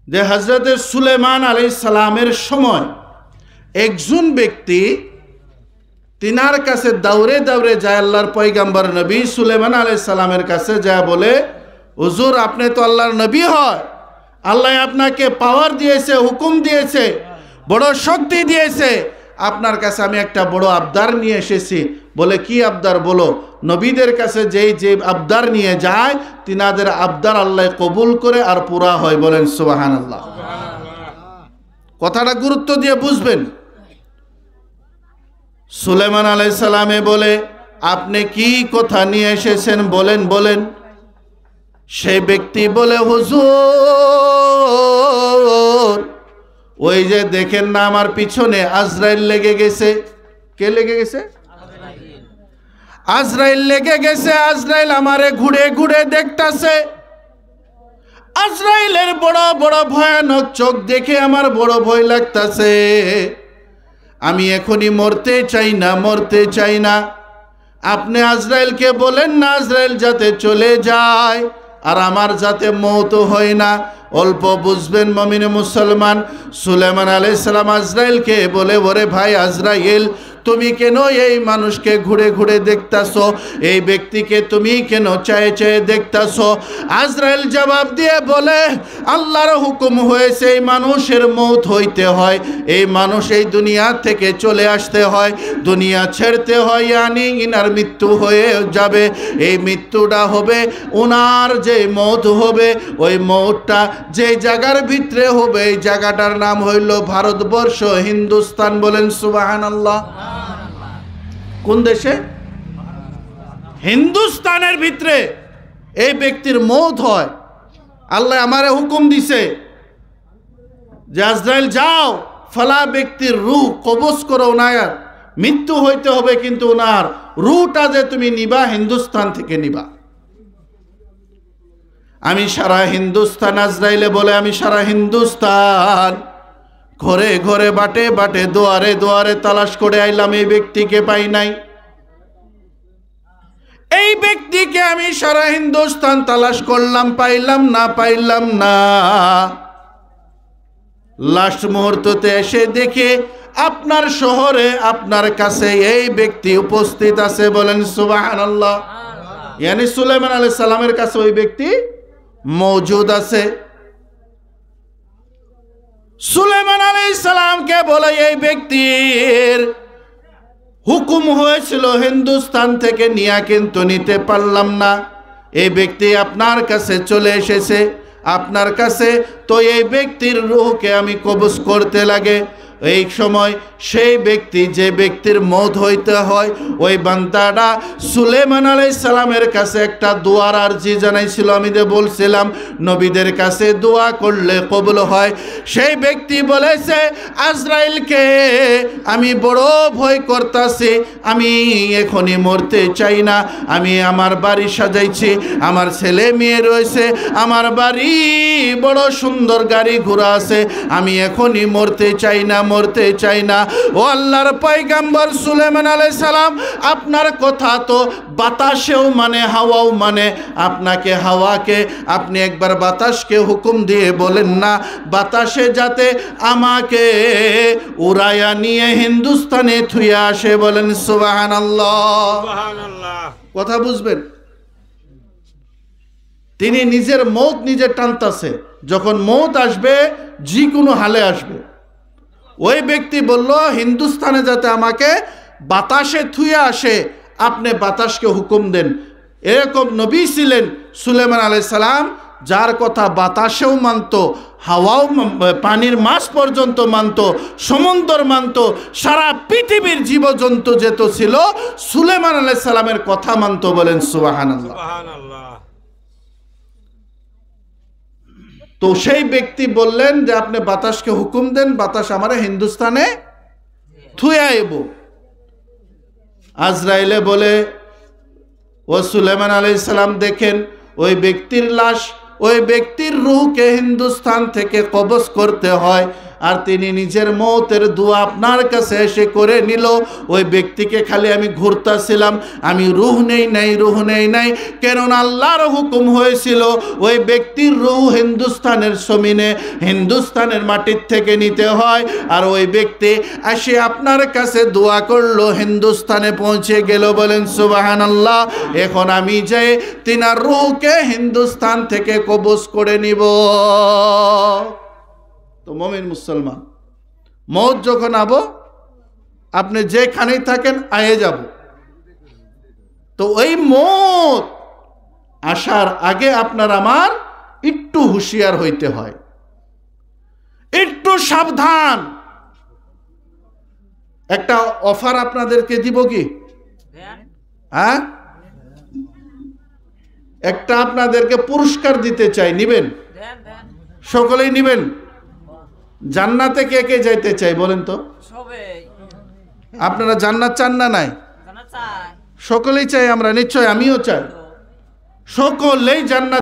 যে হযরতে সুলাইমান আলাইহিস সালামের সময় একজন ব্যক্তি তিনার কাছে দৌড়ে দৌড়ে যায়, আল্লাহর পয়গম্বর নবী সুলাইমান আলাইহিস সালামের কাছে যায়, বলে হুজুর আপনি তো আল্লাহর নবী হয়, আল্লাহ আপনাকে পাওয়ার দিয়েছে, হুকুম দিয়েছে, বড় শক্তি দিয়েছে, আপনার কাছে আমি একটা বড় আবদার নিয়ে এসেছি। বলে কি আবদার বলো? নবীদের কাছে যেই যে আবদার নিয়ে যায় তিনাদের আবদার আল্লাহ কবুল করে আর পুরা হয়। বলেন সুবহানাল্লাহ। কথাটা গুরুত্ব দিয়ে বুঝবেন। সুলাইমান আলাইহিস সালামে বলে আপনি কি কথা নিয়ে এসেছেন বলেন বলেন। সেই ব্যক্তি বলে হুজুর ওই যে দেখেন না আমার পিছনে আজরাইল লেগে গেছে। কে লেগে গেছে? আজরাইল লেগে গেছে। আজরাইল আমারে ঘুরে ঘুরে দেখতাছে। আজরাইলের বড় বড় ভয়ানক চোখ দেখে আমার বড় ভয় লাগতাছে। আমি এখনই মরতে চাই না, মরতে চাই না। আপনি আজরাইলকে বলেন না আজরাইল যাতে চলে যায় আর আমার যাতে মওত হয় না। অল্প বুঝবেন মুমিন মুসলমান। সুলাইমান আলাইহিস সালাম আজরাইলকে বলে ওরে ভাই আজরাইল, তুমি কেন এই মানুষকে ঘুরে ঘুরে দেখতাছো? এই ব্যক্তিকে তুমি কেন চায়ে চায়ে দেখতাছো? আজরাইল জবাব দিয়ে বলে আল্লাহর হুকুম হয়েছে এই মানুষের মওত হইতে হয়, এই মানুষ এই দুনিয়া থেকে চলে আসতে হয়, দুনিয়া ছেড়তে হয়, ইয়ানি ইনার মৃত্যু হয়ে যাবে। এই মৃত্যুটা হবে ওনার যে মওত হবে, ওই মওতটা যে জায়গার ভিতরে হবে এই জায়গাটার নাম হইল ভারতবর্ষ, হিন্দুস্তান। বলেন সুবহানাল্লাহ। কোন দেশে? হিন্দুস্তানের ভিতরে এই ব্যক্তির মওত হয়। আল্লাহ আমারে হুকুম দিছে যে আজরাইল যাও ফলা ব্যক্তির রূহ কবজ করো, ওনার মৃত্যু হইতে হবে, কিন্তু ওনার রূহটা যে তুমি নিবা হিন্দুস্তান থেকে নিবা। আমি সারা হিন্দুস্তান, আজরাইলে বলে আমি সারা হিন্দুস্তান ঘরে ঘরে বাটে বাটে দুয়ারে দুয়ারে তালাশ করে আইলাম, এই ব্যক্তিকে পাই নাই। এই ব্যক্তিকে আমি সারা হিন্দুস্তান তালাশ করলাম, পাইলাম না, পাইলাম না। লাস্ট মুহূর্ততে এসে দেখে আপনার শহরে আপনার কাছে এই ব্যক্তি উপস্থিত আছে। বলেন সুবহানাল্লাহ। ইয়ানি সুলাইমান আলাইহিস সালামের কাছে ওই ব্যক্তি মওজুদ আছে। সুলাইমান আলাইহিস সালামকে বলে এই ব্যক্তির হুকুম হয়েছিল হিন্দুস্তান থেকে নিয়ে, কিন্তু নিতে পারলাম না। এই ব্যক্তি আপনার কাছে চলে এসেছে, আপনার কাছে তো এই ব্যক্তির রূহকে আমি কবজ করতে লাগে। এই সময় সেই ব্যক্তি যে ব্যক্তির মওত হইতে হয় ওই বান্দাটা সুলাইমান আলাইহিস সালামের কাছে একটা দোয়ার আরজি জানাইছিল। আমি যে বলছিলাম নবীদের কাছে দোয়া করলে কবুল হয়। সেই ব্যক্তি বলেছে আজরাইলকে আমি বড় ভয় করতাছি, আমি এখনই মরতে চাই না, আমি আমার বাড়ি সাজাইছি, আমার ছেলে মেয়ে রয়েছে, আমার বাড়ি বড় সুন্দর গাড়ি ঘোড়া আছে, আমি এখনই মরতে চাই না, মরতে চাই না। ও আল্লাহর পয়গম্বর সুলাইমান আলাইহিস সালাম, আপনার কথা তো বাতাসেও মানে, হাওয়াও মানে। আপনাকে হাওয়াকে আপনি একবার বাতাসকে হুকুম দিয়ে বলেন না বাতাসে যাতে আমাকে উড়াইয়া নিয়ে হিন্দুস্তানে থুইয়া আসে। বলেন সুবহানাল্লাহ। সুবহানাল্লাহ। কথা বুঝবেন। তিনি নিজের মওত নিজে টানতাছে। যখন মওত আসবে যে কোনো হালে আসবে। ওই ব্যক্তি বলল হিন্দুস্তানে যাতে আমাকে বাতাসে থুয়ে আসে, আপনি বাতাসকে হুকুম দেন। এরকম নবী ছিলেন সুলাইমান আলাইহিস সালাম, যার কথা বাতাসেও মানত, হাওয়াও, পানির মাছ পর্যন্ত মানত, সমুদ্র মানত, সারা পৃথিবীর জীবজন্তু যেত ছিল সুলাইমান আলাইহিস সালামের কথা মানত। বলেন সুবহানাল্লাহ। তো সেই ব্যক্তি বললেন যে আপনি বাতাসকে হুকুম দেন, বাতাস আমারে হিন্দুস্তানে থুয়ে আইব। আজরাইলে বলে ও সুলাইমান আলাইহিস সালাম দেখেন ওই ব্যক্তির লাশ, ওই ব্যক্তির রূহকে হিন্দুস্তান থেকে কবজ করতে হয়, আর তিনি নিজের মওতের দোয়া আপনার কাছে এসে করে নিল, ওই ব্যক্তিকে খালি আমি ঘুরতাছিলাম, আমি রূহ নেই নাই, কেননা আল্লাহর হুকুম হয়েছিল ওই ব্যক্তির রূহ হিন্দুস্তানের জমিনে, হিন্দুস্তানের মাটির থেকে নিতে হয়। আর ওই ব্যক্তি এসে আপনার কাছে দোয়া করলো, হিন্দুস্তানে পৌঁছে গেল। বলেন সুবহানাল্লাহ। এখন আমি যাই তিনার রূহকে হিন্দুস্তান থেকে কবজ করে নিব। তো মুমিন মুসলমান, মওত যখন আবো, আপনি যেখানেই থাকেন আয়ে যাব। তো ওই মওত আসার আগে আপনার আমার একটু হুঁশিয়ার হইতে হয়, একটু সাবধান। একটা অফার আপনাদেরকে দিব কি? হ্যাঁ, একটা আপনাদেরকে পুরস্কার দিতে চাই, নিবেন? সকলেই নিবেন? জান্নাতে কে কে যাইতে চাই বলেন তো? আপনারা জান্নাত চান না? নাই, সকলেই চাই আমরা, নিশ্চয় আমিও চাই, সকলেই জান্নাত